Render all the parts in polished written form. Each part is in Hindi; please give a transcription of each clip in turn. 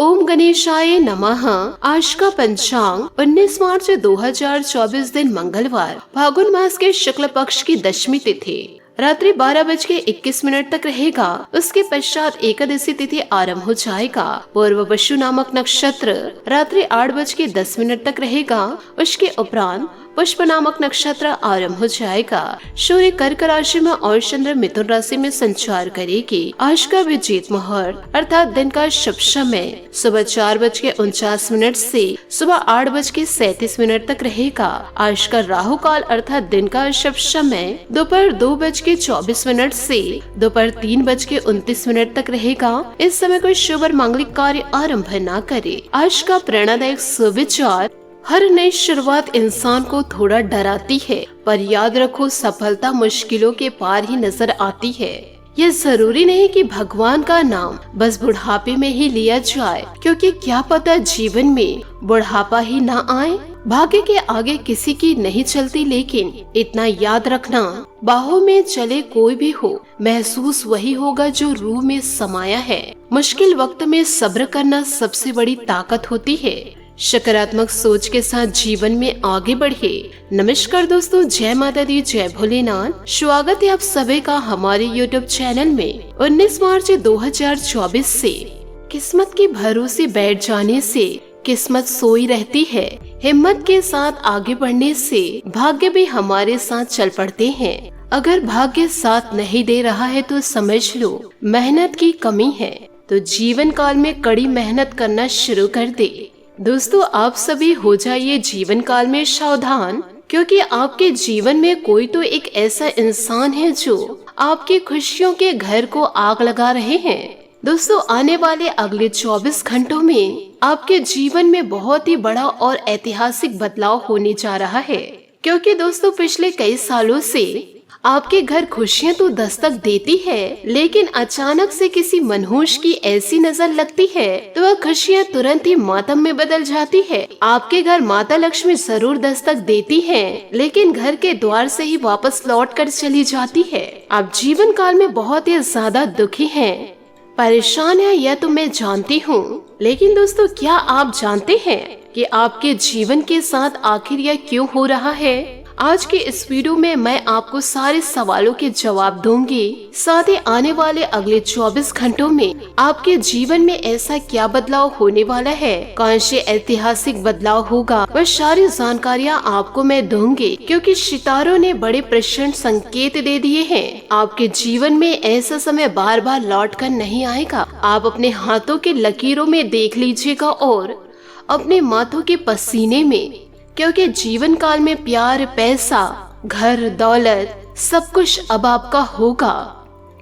ओम गणेशाय नमः। आज का पंचांग 19 मार्च 2024 दिन मंगलवार, फागुन मास के शुक्ल पक्ष की दशमी तिथि रात्रि 12:21 तक रहेगा। उसके पश्चात एकादशी तिथि आरंभ हो जाएगा। पूर्व वशु नामक नक्षत्र रात्रि 8:10 तक रहेगा। उसके उपरांत पुष्प नामक नक्षत्र आरंभ हो जाएगा। सूर्य कर्क राशि में और चंद्र मिथुन राशि में संचार करेगी। आज का विजेत मुहूर्त अर्थात दिन का शुभ समय सुबह 4:49 से सुबह 8:37 तक रहेगा। आज का राहु काल अर्थात दिन का शुभ समय दोपहर 2:24 से दोपहर 3:29 तक रहेगा। इस समय कोई शुभ और मांगलिक कार्य आरंभ न करे। आज का प्रेरणादायक सुविचार, हर नई शुरुआत इंसान को थोड़ा डराती है, पर याद रखो सफलता मुश्किलों के पार ही नजर आती है। ये जरूरी नहीं कि भगवान का नाम बस बुढ़ापे में ही लिया जाए, क्योंकि क्या पता जीवन में बुढ़ापा ही ना आए। भाग्य के आगे किसी की नहीं चलती, लेकिन इतना याद रखना, बाहों में चले कोई भी हो, महसूस वही होगा जो रूह में समाया है। मुश्किल वक्त में सब्र करना सबसे बड़ी ताकत होती है। सकारात्मक सोच के साथ जीवन में आगे बढ़े। नमस्कार दोस्तों, जय माता दी, जय भोलेनाथ। स्वागत है आप सभी का हमारे YouTube चैनल में। 19 मार्च 2024 से किस्मत के भरोसे बैठ जाने से किस्मत सोई रहती है। हिम्मत के साथ आगे बढ़ने से भाग्य भी हमारे साथ चल पड़ते हैं। अगर भाग्य साथ नहीं दे रहा है तो समझ लो मेहनत की कमी है। तो जीवन काल में कड़ी मेहनत करना शुरू कर दे। दोस्तों, आप सभी हो जाइए जीवन काल में सावधान, क्योंकि आपके जीवन में कोई तो एक ऐसा इंसान है जो आपकी खुशियों के घर को आग लगा रहे हैं। दोस्तों, आने वाले अगले 24 घंटों में आपके जीवन में बहुत ही बड़ा और ऐतिहासिक बदलाव होने जा रहा है, क्योंकि दोस्तों पिछले कई सालों से आपके घर खुशियां तो दस्तक देती है, लेकिन अचानक से किसी मनहूस की ऐसी नजर लगती है तो वह खुशियां तुरंत ही मातम में बदल जाती है। आपके घर माता लक्ष्मी जरूर दस्तक देती है, लेकिन घर के द्वार से ही वापस लौट कर चली जाती है। आप जीवन काल में बहुत ही ज्यादा दुखी हैं, परेशान है, यह तो मैं जानती हूँ। लेकिन दोस्तों, क्या आप जानते हैं कि आपके जीवन के साथ आखिर यह क्यों हो रहा है? आज के इस वीडियो में मैं आपको सारे सवालों के जवाब दूंगी। साथ ही आने वाले अगले 24 घंटों में आपके जीवन में ऐसा क्या बदलाव होने वाला है, कौन से ऐतिहासिक बदलाव होगा, वह सारी जानकारियाँ आपको मैं दूंगी, क्योंकि सितारों ने बड़े प्रचंड संकेत दे दिए हैं। आपके जीवन में ऐसा समय बार बार लौट कर नहीं आएगा। आप अपने हाथों के लकीरों में देख लीजिएगा और अपने माथों के पसीने में, क्योंकि जीवन काल में प्यार, पैसा, घर, दौलत सब कुछ अब आपका होगा।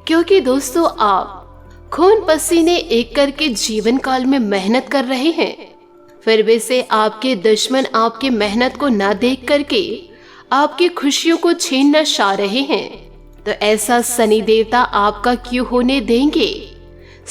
क्योंकि दोस्तों, आप खून पसीने एक करके जीवन काल में मेहनत कर रहे हैं, फिर भी से आपके दुश्मन आपकी मेहनत को न देख करके आपकी खुशियों को छीन न चाह रहे हैं। तो ऐसा शनि देवता आपका क्यों होने देंगे?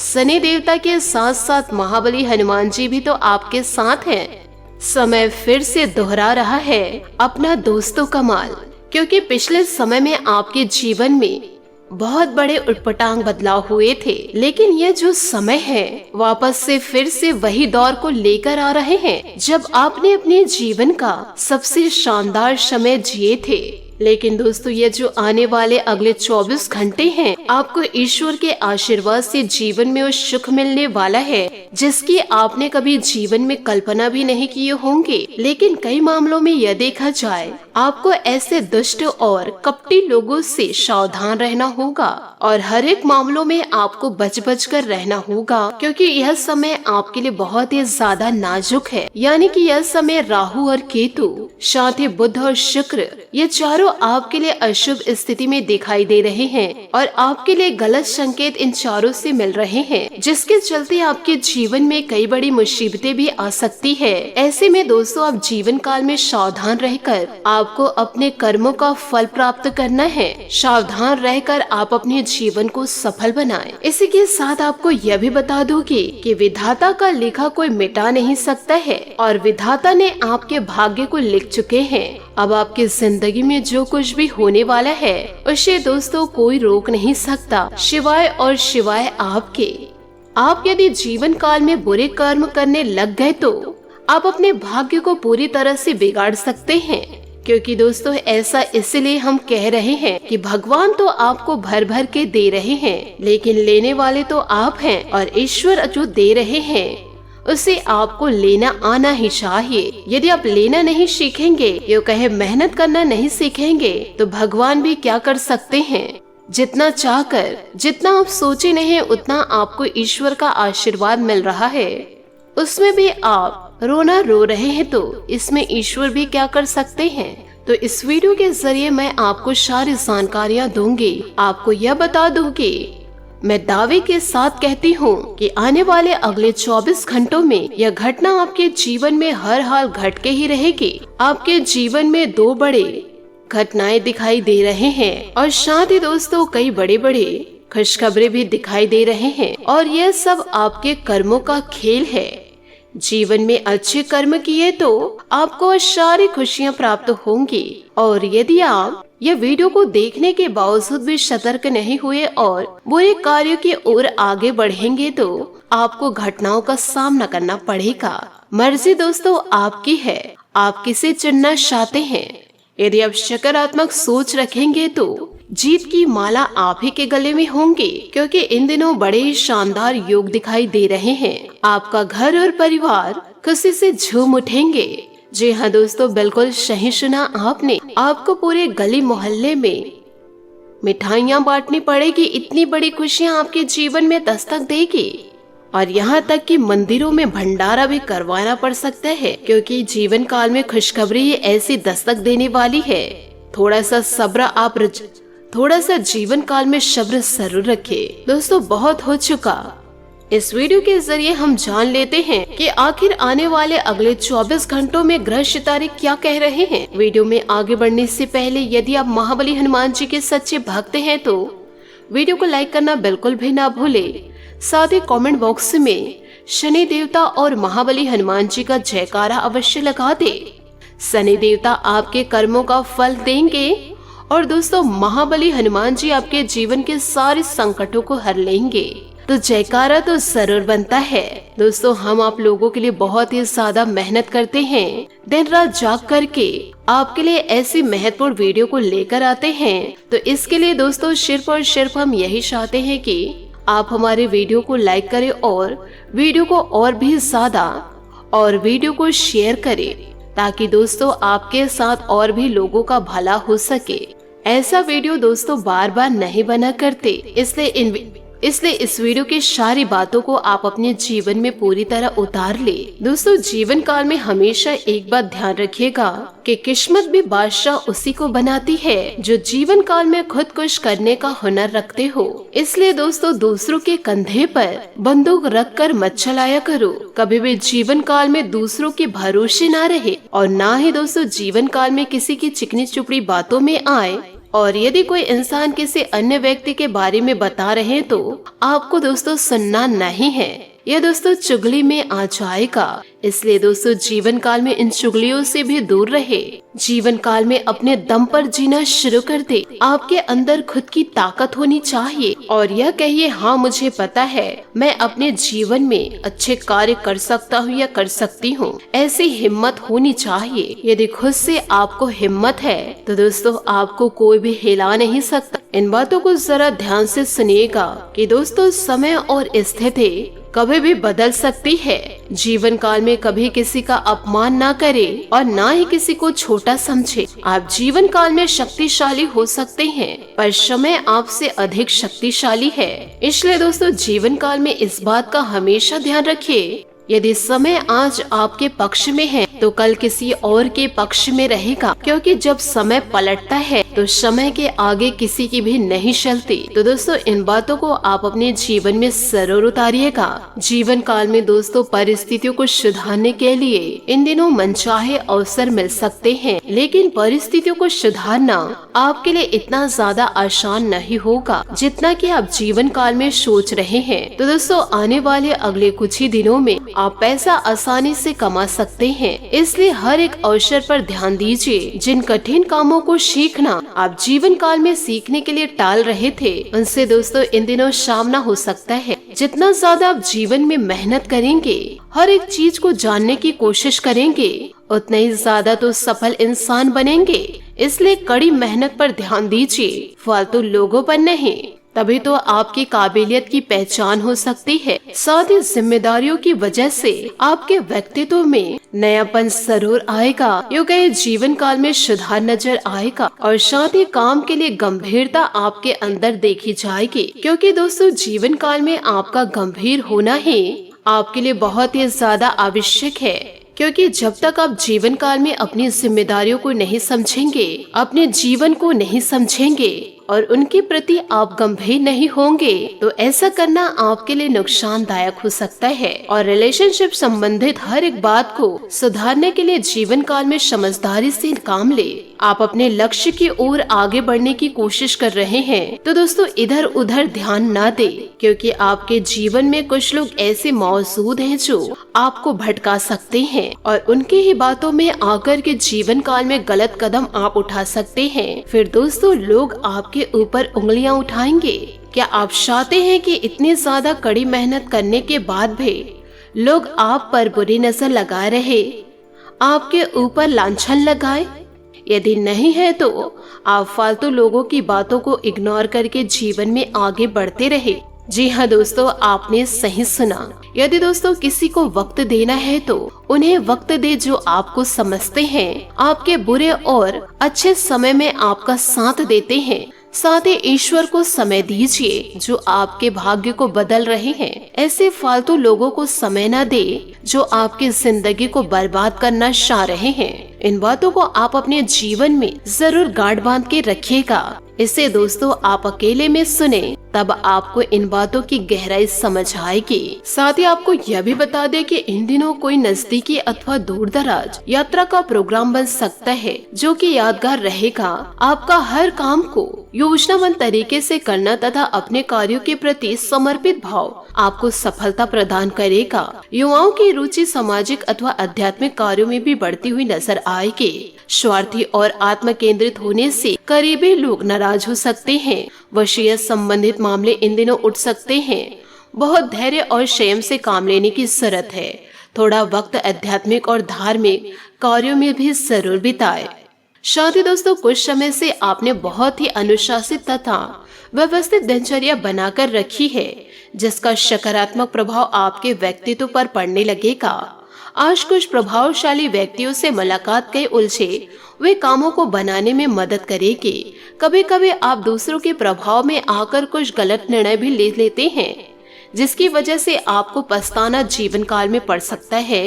शनि देवता के साथ साथ महाबली हनुमान जी भी तो आपके साथ हैं। समय फिर से दोहरा रहा है अपना दोस्तों का माल, क्योंकि पिछले समय में आपके जीवन में बहुत बड़े उटपटांग बदलाव हुए थे, लेकिन यह जो समय है वापस से फिर से वही दौर को लेकर आ रहे हैं जब आपने अपने जीवन का सबसे शानदार समय जिए थे। लेकिन दोस्तों, ये जो आने वाले अगले 24 घंटे हैं, आपको ईश्वर के आशीर्वाद से जीवन में वो सुख मिलने वाला है जिसकी आपने कभी जीवन में कल्पना भी नहीं किए होंगे। लेकिन कई मामलों में यह देखा जाए, आपको ऐसे दुष्ट और कपटी लोगों से सावधान रहना होगा और हर एक मामलों में आपको बच बच कर रहना होगा, क्योंकि यह समय आपके लिए बहुत ही ज्यादा नाजुक है। यानी कि यह समय राहु और केतु, साथ ही बुध और शुक्र, ये चारों आपके लिए अशुभ स्थिति में दिखाई दे रहे हैं और आपके लिए गलत संकेत इन चारों से मिल रहे हैं, जिसके चलते आपके जीवन में कई बड़ी मुसीबतें भी आ सकती है। ऐसे में दोस्तों, आप जीवन काल में सावधान रहकर आपको अपने कर्मों का फल प्राप्त करना है। सावधान रहकर आप अपने जीवन को सफल बनाएं। इसी के साथ आपको यह भी बता दूंगी कि विधाता का लिखा कोई मिटा नहीं सकता है और विधाता ने आपके भाग्य को लिख चुके हैं। अब आपकी जिंदगी में जो कुछ भी होने वाला है उसे दोस्तों कोई रोक नहीं सकता, सिवाय और सिवाय आपके। आप यदि जीवन काल में बुरे कर्म करने लग गए तो आप अपने भाग्य को पूरी तरह से बिगाड़ सकते हैं। क्योंकि दोस्तों ऐसा इसलिए हम कह रहे हैं कि भगवान तो आपको भर भर के दे रहे हैं, लेकिन लेने वाले तो आप हैं और ईश्वर जो दे रहे हैं उसे आपको लेना आना ही चाहिए। यदि आप लेना नहीं सीखेंगे, यो कहे मेहनत करना नहीं सीखेंगे, तो भगवान भी क्या कर सकते हैं। जितना चाहकर जितना आप सोचे नहीं उतना आपको ईश्वर का आशीर्वाद मिल रहा है, उसमें भी आप रोना रो रहे हैं, तो इसमें ईश्वर भी क्या कर सकते हैं। तो इस वीडियो के जरिए मैं आपको सारी जानकारियाँ दूंगी। आपको यह बता दूंगी, मैं दावे के साथ कहती हूँ कि आने वाले अगले 24 घंटों में यह घटना आपके जीवन में हर हाल घट के ही रहेगी। आपके जीवन में 2 बड़े घटनाएं दिखाई दे रहे हैं और साथ ही दोस्तों कई बड़े बड़े खुशखबरी भी दिखाई दे रहे हैं, और यह सब आपके कर्मों का खेल है। जीवन में अच्छे कर्म किए तो आपको सारी खुशियाँ प्राप्त होंगी, और यदि आप यह वीडियो को देखने के बावजूद भी सतर्क नहीं हुए और बुरे कार्यों की ओर आगे बढ़ेंगे तो आपको घटनाओं का सामना करना पड़ेगा। मर्जी दोस्तों आपकी है, आप किसे चुनना चाहते हैं। यदि आप सकारात्मक सोच रखेंगे तो जीत की माला आप ही के गले में होंगी, क्योंकि इन दिनों बड़े शानदार योग दिखाई दे रहे हैं। आपका घर और परिवार खुशी से झूम उठेंगे। जी हाँ दोस्तों, बिल्कुल सही सुना आपने। आपको पूरे गली मोहल्ले में मिठाइयाँ बांटनी पड़ेगी, इतनी बड़ी खुशियाँ आपके जीवन में दस्तक देगी, और यहाँ तक कि मंदिरों में भंडारा भी करवाना पड़ सकता है, क्योंकि जीवन काल में खुशखबरी ऐसी दस्तक देने वाली है। थोड़ा सा जीवन काल में सब्र जरूर रखें। दोस्तों बहुत हो चुका, इस वीडियो के जरिए हम जान लेते हैं कि आखिर आने वाले अगले 24 घंटों में ग्रह सितारे क्या कह रहे हैं। वीडियो में आगे बढ़ने से पहले यदि आप महाबली हनुमान जी के सच्चे भक्त हैं तो वीडियो को लाइक करना बिल्कुल भी ना भूले। साथ ही कमेंट बॉक्स में शनि देवता और महाबली हनुमान जी का जयकारा अवश्य लगा दे। शनि देवता आपके कर्मों का फल देंगे, और दोस्तों महाबली हनुमान जी आपके जीवन के सारे संकटों को हर लेंगे। तो जयकारा तो जरूर बनता है। दोस्तों हम आप लोगों के लिए बहुत ही ज्यादा मेहनत करते हैं, दिन रात जाग करके आपके लिए ऐसी महत्वपूर्ण वीडियो को लेकर आते हैं। तो इसके लिए दोस्तों सिर्फ और सिर्फ हम यही चाहते हैं कि आप हमारे वीडियो को लाइक करें और वीडियो को और भी ज्यादा और वीडियो को शेयर करें, ताकि दोस्तों आपके साथ और भी लोगों का भला हो सके। ऐसा वीडियो दोस्तों बार बार नहीं बना करते, इसलिए इस वीडियो की सारी बातों को आप अपने जीवन में पूरी तरह उतार ले। दोस्तों जीवन काल में हमेशा एक बात ध्यान रखिएगा कि किस्मत भी बादशाह उसी को बनाती है जो जीवन काल में खुद कुछ करने का हुनर रखते हो। इसलिए दोस्तों दूसरों के कंधे पर बंदूक रख कर मत चलाया करो। कभी भी जीवन काल में दूसरों के भरोसे ना रहे, और ना ही दोस्तों जीवन काल में किसी की चिकनी चुपड़ी बातों में आए। और यदि कोई इंसान किसी अन्य व्यक्ति के बारे में बता रहे हैं तो आपको दोस्तों सुनना नहीं है, यह दोस्तों चुगली में आ जाएगा। इसलिए दोस्तों जीवन काल में इन चुगलियों से भी दूर रहे। जीवन काल में अपने दम पर जीना शुरू कर दे। आपके अंदर खुद की ताकत होनी चाहिए और यह कहिए, हाँ मुझे पता है मैं अपने जीवन में अच्छे कार्य कर सकता हूँ या कर सकती हूँ। ऐसी हिम्मत होनी चाहिए। यदि खुद से आपको हिम्मत है तो दोस्तों आपको कोई भी हिला नहीं सकता। इन बातों को जरा ध्यान से सुनिएगा कि दोस्तों समय और स्थिति कभी भी बदल सकती है। जीवन काल में कभी किसी का अपमान ना करे और ना ही किसी को छोटा समझे। आप जीवन काल में शक्तिशाली हो सकते हैं, पर समय आपसे अधिक शक्तिशाली है। इसलिए दोस्तों जीवन काल में इस बात का हमेशा ध्यान रखिए, यदि समय आज आपके पक्ष में है तो कल किसी और के पक्ष में रहेगा, क्योंकि जब समय पलटता है तो समय के आगे किसी की भी नहीं चलती। तो दोस्तों इन बातों को आप अपने जीवन में जरूर उतारिएगा। जीवन काल में दोस्तों परिस्थितियों को सुधारने के लिए इन दिनों मनचाहे अवसर मिल सकते हैं, लेकिन परिस्थितियों को सुधारना आपके लिए इतना ज्यादा आसान नहीं होगा जितना कि आप जीवन काल में सोच रहे हैं। तो दोस्तों आने वाले अगले कुछ ही दिनों में आप पैसा आसानी से कमा सकते हैं, इसलिए हर एक अवसर पर ध्यान दीजिए। जिन कठिन कामों को सीखना आप जीवन काल में सीखने के लिए टाल रहे थे, उनसे दोस्तों इन दिनों सामना हो सकता है। जितना ज्यादा आप जीवन में मेहनत करेंगे, हर एक चीज को जानने की कोशिश करेंगे, उतना ही ज्यादा तो सफल इंसान बनेंगे। इसलिए कड़ी मेहनत पर ध्यान दीजिए, फालतू लोगों पर नहीं। तभी तो आपकी काबिलियत की पहचान हो सकती है। साथ ही जिम्मेदारियों की वजह से आपके व्यक्तित्व में नयापन जरूर आएगा। योग्य जीवन काल में सुधार नजर आएगा और साथ ही काम के लिए गंभीरता आपके अंदर देखी जाएगी, क्योंकि दोस्तों जीवन काल में आपका गंभीर होना ही आपके लिए बहुत ही ज्यादा आवश्यक है। क्योंकि जब तक आप जीवन काल में अपनी जिम्मेदारियों को नहीं समझेंगे, अपने जीवन को नहीं समझेंगे और उनके प्रति आप गंभीर नहीं होंगे, तो ऐसा करना आपके लिए नुकसानदायक हो सकता है। और रिलेशनशिप संबंधित हर एक बात को सुधारने के लिए जीवन काल में समझदारी से काम ले। आप अपने लक्ष्य की ओर आगे बढ़ने की कोशिश कर रहे हैं, तो दोस्तों इधर उधर ध्यान ना दे, क्योंकि आपके जीवन में कुछ लोग ऐसे मौजूद हैं जो आपको भटका सकते हैं और उनके ही बातों में आकर के जीवन काल में गलत कदम आप उठा सकते हैं। फिर दोस्तों लोग आपके ऊपर उंगलियां उठाएंगे। क्या आप चाहते हैं कि इतनी ज्यादा कड़ी मेहनत करने के बाद भी लोग आप पर बुरी नजर लगाए रहे, आपके ऊपर लांछन लगाए? यदि नहीं है तो आप फालतू लोगों की बातों को इग्नोर करके जीवन में आगे बढ़ते रहे। जी हाँ दोस्तों, आपने सही सुना। यदि दोस्तों किसी को वक्त देना है तो उन्हें वक्त दे जो आपको समझते हैं, आपके बुरे और अच्छे समय में आपका साथ देते हैं। साथ ही ईश्वर को समय दीजिए जो आपके भाग्य को बदल रहे हैं। ऐसे फालतू लोगों को समय न दे जो आपकी जिंदगी को बर्बाद करना चाह रहे हैं। इन बातों को आप अपने जीवन में जरूर गांठ बांध के रखिएगा। इसे दोस्तों आप अकेले में सुने, तब आपको इन बातों की गहराई समझ आएगी। साथ ही आपको यह भी बता दें कि इन दिनों कोई नजदीकी अथवा दूर दराज यात्रा का प्रोग्राम बन सकता है, जो कि यादगार रहेगा। आपका हर काम को योजनाबद्ध तरीके से करना तथा अपने कार्यों के प्रति समर्पित भाव आपको सफलता प्रदान करेगा। युवाओं की रुचि सामाजिक अथवा आध्यात्मिक कार्यों में भी बढ़ती हुई नजर आएगी। स्वार्थी और आत्म केंद्रित होने से करीबी लोग नाराज हो सकते हैं। वशीयत संबंधित मामले इन दिनों उठ सकते हैं। बहुत धैर्य और संयम से काम लेने की जरूरत है। थोड़ा वक्त आध्यात्मिक और धार्मिक कार्यों में भी जरूर बिताए। साथ ही दोस्तों कुछ समय से आपने बहुत ही अनुशासित तथा व्यवस्थित दिनचर्या बनाकर रखी है, जिसका सकारात्मक प्रभाव आपके व्यक्तित्व पर पड़ने लगेगा। आज कुछ प्रभावशाली व्यक्तियों से मुलाकात के उलझे वे कामों को बनाने में मदद करेगी। कभी कभी आप दूसरों के प्रभाव में आकर कुछ गलत निर्णय भी ले लेते हैं, जिसकी वजह से आपको पछताना जीवन काल में पड़ सकता है।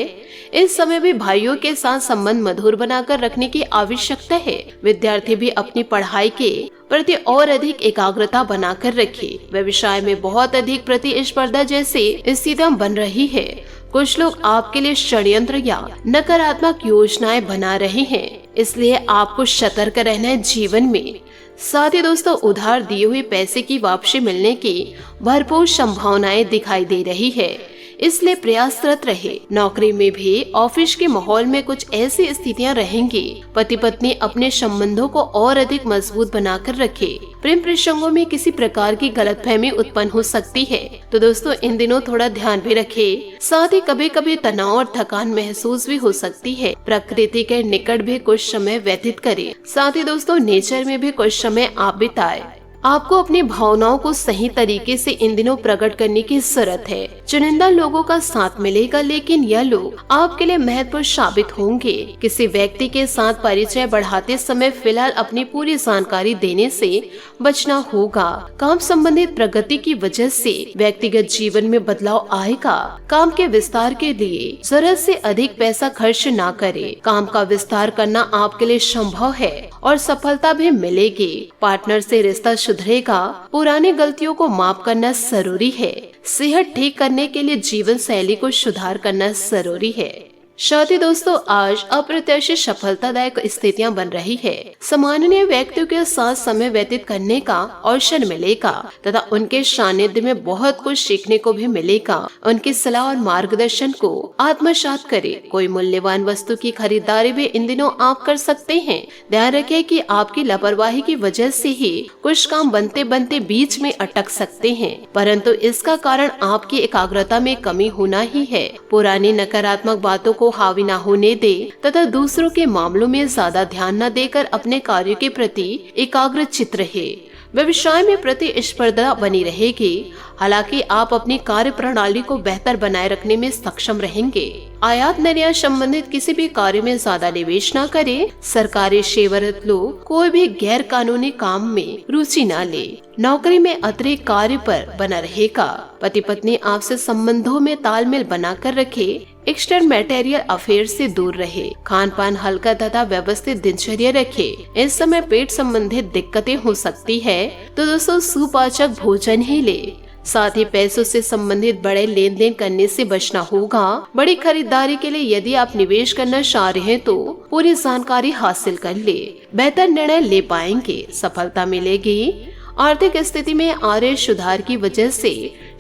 इस समय भी भाइयों के साथ संबंध मधुर बनाकर रखने की आवश्यकता है। विद्यार्थी भी अपनी पढ़ाई के प्रति और अधिक एकाग्रता बनाकर रखे। व्यवसाय में बहुत अधिक प्रतिस्पर्धा जैसी स्थितियां बन रही है। कुछ लोग आपके लिए षड्यंत्र या नकारात्मक योजनाएं बना रहे हैं, इसलिए आपको सतर्क रहना है जीवन में। साथ ही दोस्तों उधार दिए हुए पैसे की वापसी मिलने की भरपूर संभावनाएं दिखाई दे रही है, इसलिए प्रयासरत रहे। नौकरी में भी ऑफिस के माहौल में कुछ ऐसी स्थितियां रहेंगी। पति पत्नी अपने संबंधों को और अधिक मजबूत बनाकर रखे। प्रेम प्रसंगों में किसी प्रकार की गलतफहमी उत्पन्न हो सकती है, तो दोस्तों इन दिनों थोड़ा ध्यान भी रखें। साथ ही कभी कभी तनाव और थकान महसूस भी हो सकती है। प्रकृति के निकट भी कुछ समय व्यतीत करें। साथ ही दोस्तों नेचर में भी कुछ समय आप बिताएं। आपको अपनी भावनाओं को सही तरीके से इन दिनों प्रकट करने की जरूरत है। चुनिंदा लोगों का साथ मिलेगा, लेकिन यह लोग आपके लिए महत्वपूर्ण साबित होंगे। किसी व्यक्ति के साथ परिचय बढ़ाते समय फिलहाल अपनी पूरी जानकारी देने से बचना होगा। काम संबंधित प्रगति की वजह से व्यक्तिगत जीवन में बदलाव आएगा। काम के विस्तार के लिए जरूरत से अधिक पैसा खर्च ना करें। काम का विस्तार करना आपके लिए संभव है और सफलता भी मिलेगी। पार्टनर से रिश्ता सुधरेगा। पुरानी गलतियों को माफ करना जरूरी है। सेहत ठीक करने के लिए जीवन शैली को सुधार करना जरूरी है। साथ ही दोस्तों आज अप्रत्याशित सफलतादायक स्थितियां बन रही है। सामान्य व्यक्तियों के साथ समय व्यतीत करने का अवसर मिलेगा तथा उनके सानिध्य में बहुत कुछ सीखने को भी मिलेगा। उनकी सलाह और मार्गदर्शन को आत्मसात करें। कोई मूल्यवान वस्तु की खरीदारी भी इन दिनों आप कर सकते हैं। ध्यान रखें कि आपकी लापरवाही की वजह से ही कुछ काम बनते बनते बीच में अटक सकते हैं, परंतु इसका कारण आपकी एकाग्रता में कमी होना ही है। पुरानी नकारात्मक बातों को हावी न होने दे तथा दूसरों के मामलों में ज्यादा ध्यान न देकर अपने कार्यों के प्रति एकाग्रचित्त रहे। व्यवसाय में प्रतिस्पर्धा बनी रहेगी, हालांकि आप अपनी कार्य प्रणाली को बेहतर बनाए रखने में सक्षम रहेंगे। आयात निर्यात संबंधित किसी भी कार्य में ज्यादा निवेश न करें। सरकारी सेवारत लोग कोई भी गैर कानूनी काम में रुचि न ले। नौकरी में अतिरिक्त कार्य पर बना रहेगा। पति पत्नी आपसे संबंधों में तालमेल बनाकर रखे। एक्स्ट्रा मैटेरियल अफेयर से दूर रहे। खान पान हल्का तथा व्यवस्थित दिनचर्या रखे। इस समय पेट संबंधित दिक्कतें हो सकती है, तो दोस्तों सुपाचक भोजन ही ले। साथ ही पैसों से संबंधित बड़े लेन देन करने से बचना होगा। बड़ी खरीदारी के लिए यदि आप निवेश करना चाह रहे हैं तो पूरी जानकारी हासिल कर ले। बेहतर निर्णय ले पाएंगे, सफलता मिलेगी। आर्थिक स्थिति में आ रहे सुधार की वजह से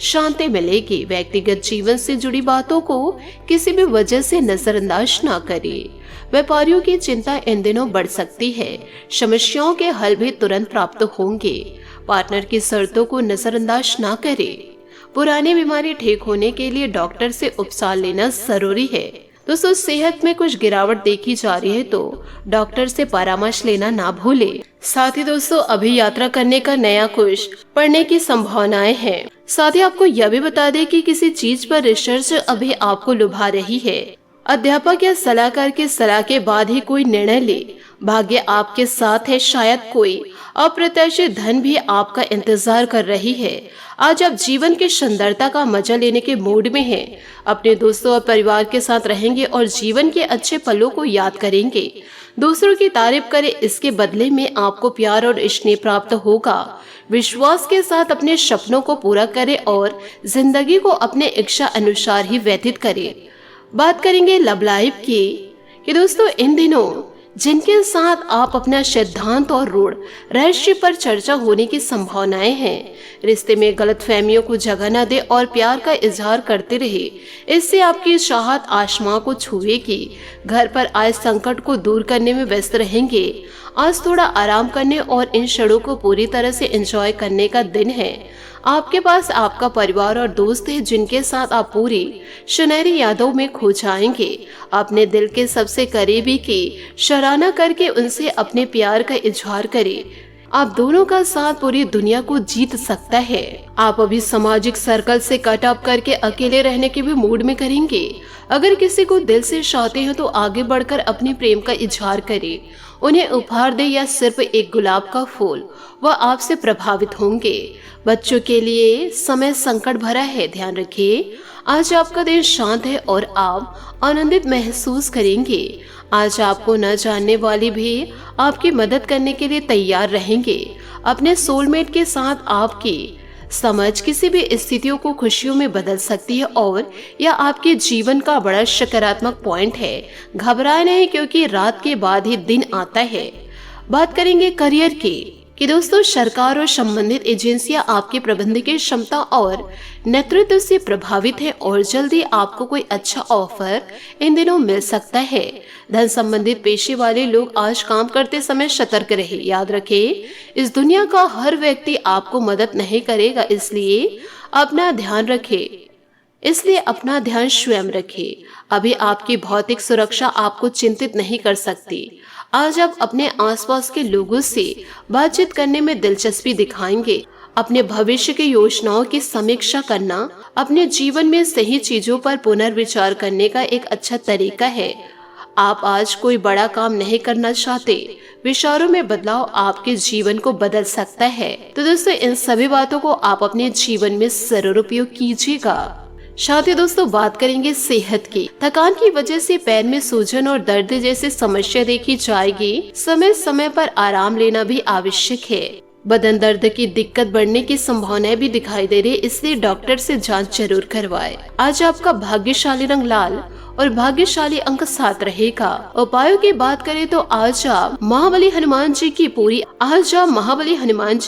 शांति मिलेगी। व्यक्तिगत जीवन से जुड़ी बातों को किसी भी वजह से नजरअंदाज न करें। व्यापारियों की चिंता इन दिनों बढ़ सकती है। समस्याओं के हल भी तुरंत प्राप्त होंगे। पार्टनर की शर्तों को नजरअंदाज न करें। पुरानी बीमारी ठीक होने के लिए डॉक्टर से उपचार लेना जरूरी है। दोस्तों सेहत में कुछ गिरावट देखी जा रही है तो डॉक्टर से परामर्श लेना ना भूले। साथ ही दोस्तों अभी यात्रा करने का नया कुछ पढ़ने की संभावनाएं हैं। साथ ही आपको यह भी बता दें कि किसी चीज पर रिसर्च अभी आपको लुभा रही है। अध्यापक या सलाहकार की सलाह के बाद ही कोई निर्णय ले। भाग्य आपके साथ है। शायद कोई अप्रत्याशित धन भी आपका इंतजार कर रही है। आज आप जीवन की सुंदरता का मजा लेने के मूड में हैं। अपने दोस्तों और परिवार के साथ रहेंगे और जीवन के अच्छे पलों को याद करेंगे। दूसरों की तारीफ करें, इसके बदले में आपको प्यार और स्नेह प्राप्त होगा। विश्वास के साथ अपने सपनों को पूरा करें और जिंदगी को अपने इच्छा अनुसार ही व्यतीत करें। बात करेंगे लव लाइफ की कि दोस्तों इन दिनों जिनके साथ आप अपना सिद्धांत और रूढ़ रहस्य पर चर्चा होने की संभावनाएं हैं। रिश्ते में गलतफहमियों को जगह न दे और प्यार का इजहार करते रहे। इससे आपकी चाहत आसमां को छुएगी। घर पर आए संकट को दूर करने में व्यस्त रहेंगे। आज थोड़ा आराम करने और इन क्षणों को पूरी तरह से एंजॉय करने का दिन है। आपके पास आपका परिवार और दोस्त है जिनके साथ आप पूरी सुनहरी यादों में खो जाएंगे। अपने दिल के सबसे करीबी की सराहना करके उनसे अपने प्यार का इजहार करें। आप दोनों का साथ पूरी दुनिया को जीत सकता है। आप अभी सामाजिक सर्कल से कट ऑफ करके अकेले रहने के भी मूड में करेंगे। अगर किसी को दिल से चाहते हैं तो आगे बढ़कर अपने प्रेम का इजहार करें। उन्हें उपहार दे या सिर्फ एक गुलाब का फूल, वह आपसे प्रभावित होंगे। बच्चों के लिए समय संकट भरा है, ध्यान रखिए। आज आपका दिन शांत है और आप आनंदित महसूस करेंगे। आज आपको न जानने वाली भी आपकी मदद करने के लिए तैयार रहेंगे। अपने सोलमेट के साथ आपकी समझ किसी भी स्थितियों को खुशियों में बदल सकती है और यह आपके जीवन का बड़ा सकारात्मक पॉइंट है। घबराए नहीं, क्योंकि रात के बाद ही दिन आता है। बात करेंगे करियर की कि दोस्तों सरकार और संबंधित एजेंसियां आपके प्रबंधकीय क्षमता और नेतृत्व से प्रभावित है और जल्दी आपको कोई अच्छा ऑफर इन दिनों मिल सकता है। धन संबंधित पेशे वाले लोग आज काम करते समय सतर्क रहे। याद रखें, इस दुनिया का हर व्यक्ति आपको मदद नहीं करेगा, इसलिए अपना ध्यान स्वयं रखें। अभी आपकी भौतिक सुरक्षा आपको चिंतित नहीं कर सकती। आज आप अपने आसपास के लोगों से बातचीत करने में दिलचस्पी दिखाएंगे। अपने भविष्य की योजनाओं की समीक्षा करना अपने जीवन में सही चीजों पर पुनर्विचार करने का एक अच्छा तरीका है। आप आज कोई बड़ा काम नहीं करना चाहते। विचारों में बदलाव आपके जीवन को बदल सकता है। तो दोस्तों इन सभी बातों को आप अपने जीवन में जरूर उपयोग कीजिएगा। साथ ही दोस्तों बात करेंगे सेहत की। थकान की वजह से पैर में सूजन और दर्द जैसी समस्या देखी जाएगी। समय समय पर आराम लेना भी आवश्यक है। बदन दर्द की दिक्कत बढ़ने की संभावनाएं भी दिखाई दे रही है, इसलिए डॉक्टर से जांच जरूर करवाएं। आज आपका भाग्यशाली रंग लाल और भाग्यशाली अंक 7 रहेगा। उपायों की बात करें तो आज आप महाबली हनुमान जी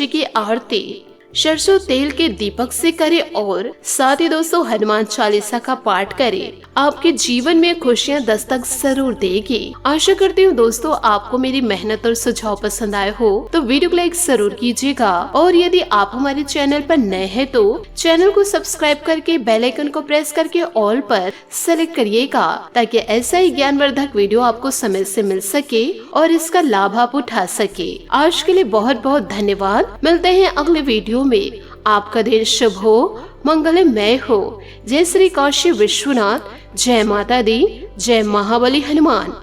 की आरती सरसों तेल के दीपक से करें और साथ ही दोस्तों हनुमान चालीसा का पाठ करें। आपके जीवन में खुशियां दस्तक जरूर देगी। आशा करती हूँ दोस्तों आपको मेरी मेहनत और सुझाव पसंद आए हो तो वीडियो को लाइक जरूर कीजिएगा और यदि आप हमारे चैनल पर नए हैं तो चैनल को सब्सक्राइब करके बेल आइकन को प्रेस करके ऑल पर सेलेक्ट करिएगा ताकि ऐसा ही ज्ञानवर्धक वीडियो आपको समय से मिल सके और इसका लाभ आप उठा सके। आज के लिए बहुत बहुत धन्यवाद। मिलते हैं अगले वीडियो में। आपका दिन शुभ हो, मंगलमय हो। जय श्री काशी विश्वनाथ, जय माता दी, जय महाबली हनुमान।